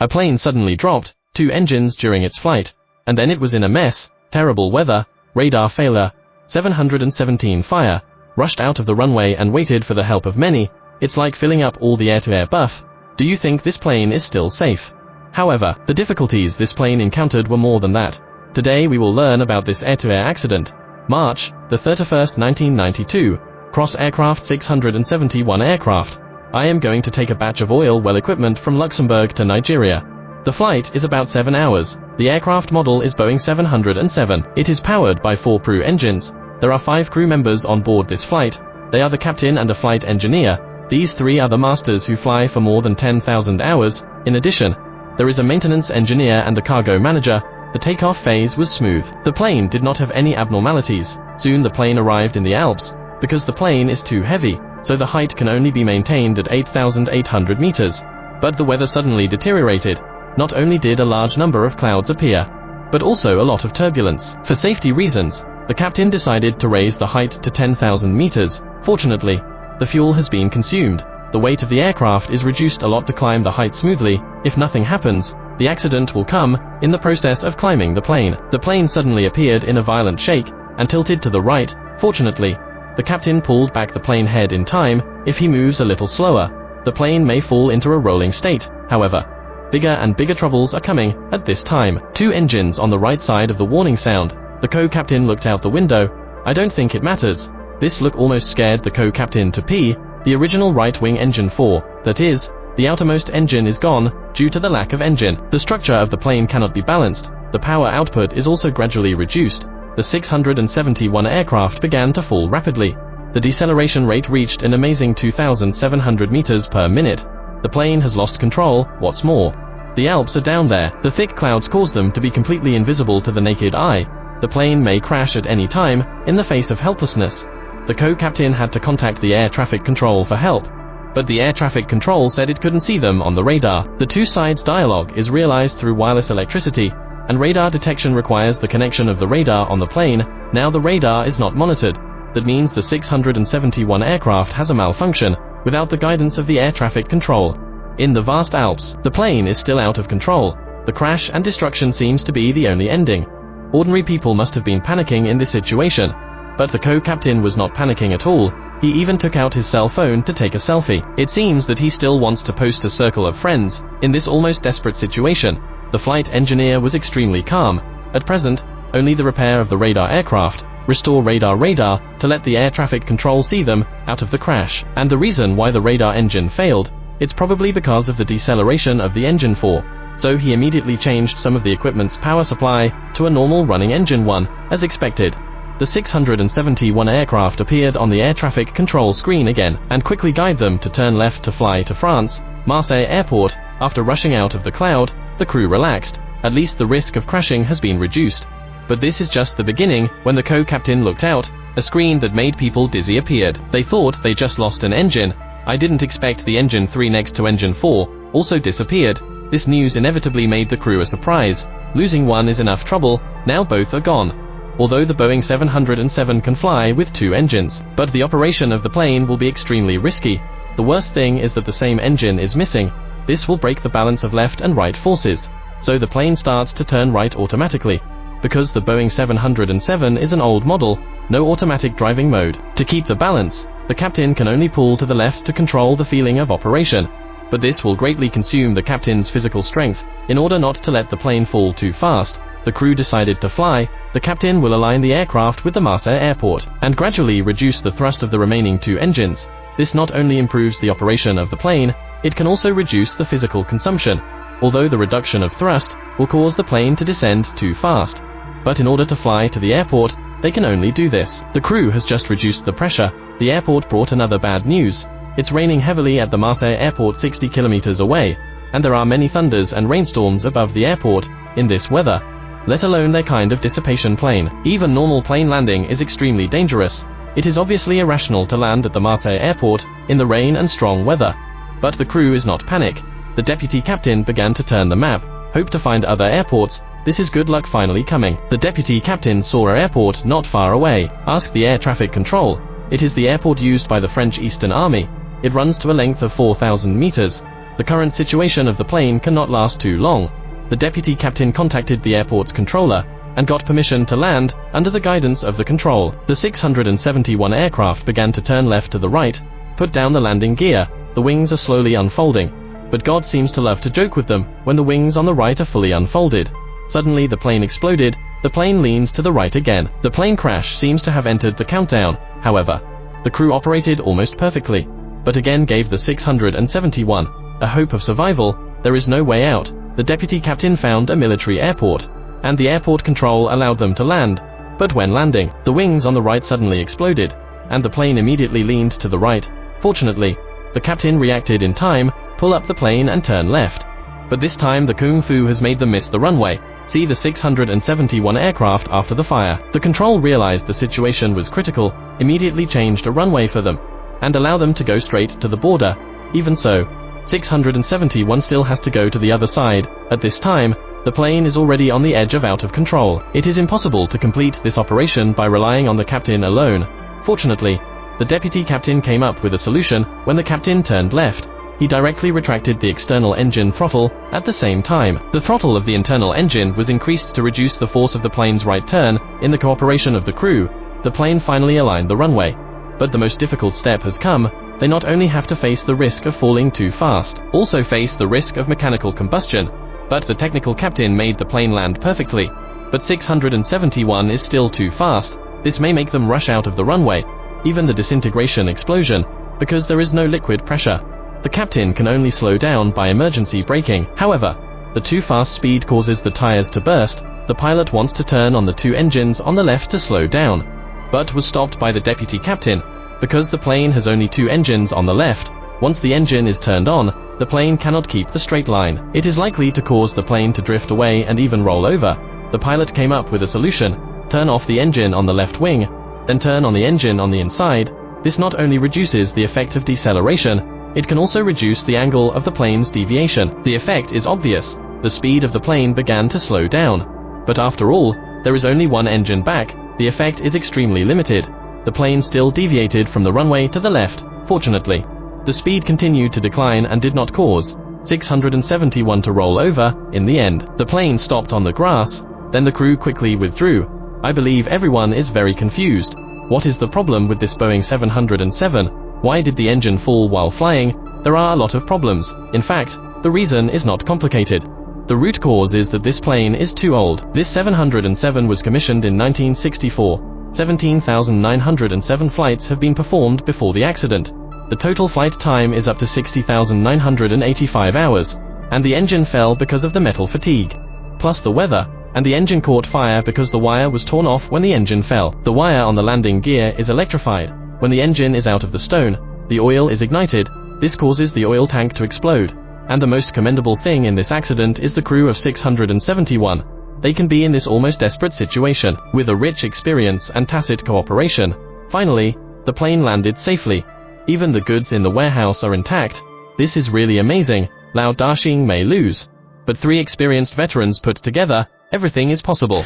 A plane suddenly dropped 2 engines during its flight, and then it was in a mess. Terrible weather, radar failure, 717 fire, rushed out of the runway and waited for the help of many. It's like filling up all the air-to-air buff. Do you think this plane is still safe? However, the difficulties this plane encountered were more than that. Today we will learn about this air-to-air accident. March the 31st, 1992, Cross Aircraft 671 aircraft. I am going to take a batch of oil well equipment from Luxembourg to Nigeria. The flight is about 7 hours. The aircraft model is Boeing 707. It is powered by 4 Pru engines. There are 5 crew members on board this flight. They are the captain and a flight engineer. These 3 are the masters who fly for more than 10,000 hours. In addition, there is a maintenance engineer and a cargo manager. The takeoff phase was smooth. The plane did not have any abnormalities. Soon the plane arrived in the Alps. Because the plane is too heavy, so the height can only be maintained at 8,800 meters. But the weather suddenly deteriorated. Not only did a large number of clouds appear, but also a lot of turbulence. For safety reasons, the captain decided to raise the height to 10,000 meters. Fortunately, the fuel has been consumed. The weight of the aircraft is reduced a lot to climb the height smoothly. If nothing happens, the accident will come in the process of climbing the plane. The plane suddenly appeared in a violent shake and tilted to the right. Fortunately, the captain pulled back the plane head in time. If he moves a little slower, the plane may fall into a rolling state. However, bigger and bigger troubles are coming at this time. 2 engines on the right side of the warning sound. The co-captain looked out the window. I don't think it matters. This look almost scared the co-captain to pee. The original right-wing engine 4, that is, the outermost engine is gone due to the lack of engine. The structure of the plane cannot be balanced. The power output is also gradually reduced. The 671 aircraft began to fall rapidly. The deceleration rate reached an amazing 2,700 meters per minute. The plane has lost control. What's more, the Alps are down there. The thick clouds cause them to be completely invisible to the naked eye. The plane may crash at any time. In the face of helplessness, the co-captain had to contact the air traffic control for help. But the air traffic control said it couldn't see them on the radar. The 2 sides dialogue is realized through wireless electricity, and radar detection requires the connection of the radar on the plane. Now the radar is not monitored. That means the 671 aircraft has a malfunction, without the guidance of the air traffic control. In the vast Alps, the plane is still out of control. The crash and destruction seems to be the only ending. Ordinary people must have been panicking in this situation. But the co-captain was not panicking at all. He even took out his cell phone to take a selfie. It seems that he still wants to post a circle of friends. In this almost desperate situation, the flight engineer was extremely calm. At present, only the repair of the radar aircraft, restore radar to let the air traffic control see them out of the crash. And the reason why the radar engine failed, it's probably because of the deceleration of the engine 4. So he immediately changed some of the equipment's power supply to a normal running engine 1, as expected. The 671 aircraft appeared on the air traffic control screen again, and quickly guide them to turn left to fly to France, Marseille Airport. After rushing out of the cloud, the crew relaxed. At least the risk of crashing has been reduced. But this is just the beginning. When the co-captain looked out, a screen that made people dizzy appeared. They thought they just lost an engine. I didn't expect the engine 3 next to engine 4 also disappeared. This news inevitably made the crew a surprise. Losing one is enough trouble. Now both are gone. Although the Boeing 707 can fly with 2 engines, but the operation of the plane will be extremely risky. The worst thing is that the same engine is missing. This will break the balance of left and right forces, so the plane starts to turn right automatically. Because the Boeing 707 is an old model, no automatic driving mode. To keep the balance, the captain can only pull to the left to control the feeling of operation. But this will greatly consume the captain's physical strength. In order not to let the plane fall too fast, the crew decided to fly. The captain will align the aircraft with the Marseille airport, and gradually reduce the thrust of the remaining 2 engines. This not only improves the operation of the plane, it can also reduce the physical consumption, although the reduction of thrust will cause the plane to descend too fast. But in order to fly to the airport, they can only do this. The crew has just reduced the pressure. The airport brought another bad news. It's raining heavily at the Marseille airport 60 kilometers away, and there are many thunders and rainstorms above the airport. In this weather, let alone their kind of dissipation plane, even normal plane landing is extremely dangerous. It is obviously irrational to land at the Marseille airport in the rain and strong weather. But the crew is not panic. The deputy captain began to turn the map, hope to find other airports. This is good luck finally coming. The deputy captain saw an airport not far away, asked the air traffic control. It is the airport used by the French Eastern Army. It runs to a length of 4,000 meters. The current situation of the plane cannot last too long. The deputy captain contacted the airport's controller and got permission to land under the guidance of the control. The 671 aircraft began to turn left to the right, put down the landing gear, the wings are slowly unfolding. But God seems to love to joke with them when the wings on the right are fully unfolded. Suddenly the plane exploded, the plane leans to the right again. The plane crash seems to have entered the countdown, however. The crew operated almost perfectly, but again gave the 671 a hope of survival. There is no way out. The deputy captain found a military airport, and the airport control allowed them to land. But when landing, the wings on the right suddenly exploded, and the plane immediately leaned to the right. Fortunately, the captain reacted in time, pull up the plane and turn left. But this time the kung fu has made them miss the runway. See the 671 aircraft after the fire. The control realized the situation was critical, immediately changed a runway for them, and allow them to go straight to the border. Even so, 671 still has to go to the other side. At this time, the plane is already on the edge of out of control. It is impossible to complete this operation by relying on the captain alone. Fortunately, the deputy captain came up with a solution. When the captain turned left, he directly retracted the external engine throttle. At the same time, the throttle of the internal engine was increased to reduce the force of the plane's right turn. In the cooperation of the crew, the plane finally aligned the runway. But the most difficult step has come. They not only have to face the risk of falling too fast, also face the risk of mechanical combustion. But the technical captain made the plane land perfectly. But 671 is still too fast. This may make them rush out of the runway, even the disintegration explosion, because there is no liquid pressure. The captain can only slow down by emergency braking. However, the too fast speed causes the tires to burst. The pilot wants to turn on the two engines on the left to slow down, but was stopped by the deputy captain, because the plane has only two engines on the left. Once the engine is turned on, the plane cannot keep the straight line. It is likely to cause the plane to drift away and even roll over. The pilot came up with a solution: turn off the engine on the left wing, then turn on the engine on the inside. This not only reduces the effect of deceleration, it can also reduce the angle of the plane's deviation. The effect is obvious. The speed of the plane began to slow down. But after all, there is only one engine back. The effect is extremely limited. The plane still deviated from the runway to the left. Fortunately, the speed continued to decline and did not cause 671 to roll over. In the end, the plane stopped on the grass. Then the crew quickly withdrew. I believe everyone is very confused. What is the problem with this Boeing 707? Why did the engine fall while flying? There are a lot of problems. In fact, the reason is not complicated. The root cause is that this plane is too old. This 707 was commissioned in 1964. 17,907 flights have been performed before the accident. The total flight time is up to 60,985 hours, and the engine fell because of the metal fatigue, plus the weather, and the engine caught fire because the wire was torn off when the engine fell. The wire on the landing gear is electrified. When the engine is out of the stone, the oil is ignited. This causes the oil tank to explode. And the most commendable thing in this accident is the crew of 671. They can be in this almost desperate situation, with a rich experience and tacit cooperation. Finally, the plane landed safely. Even the goods in the warehouse are intact. This is really amazing. Lao Dashing may lose, but 3 experienced veterans put together, everything is possible.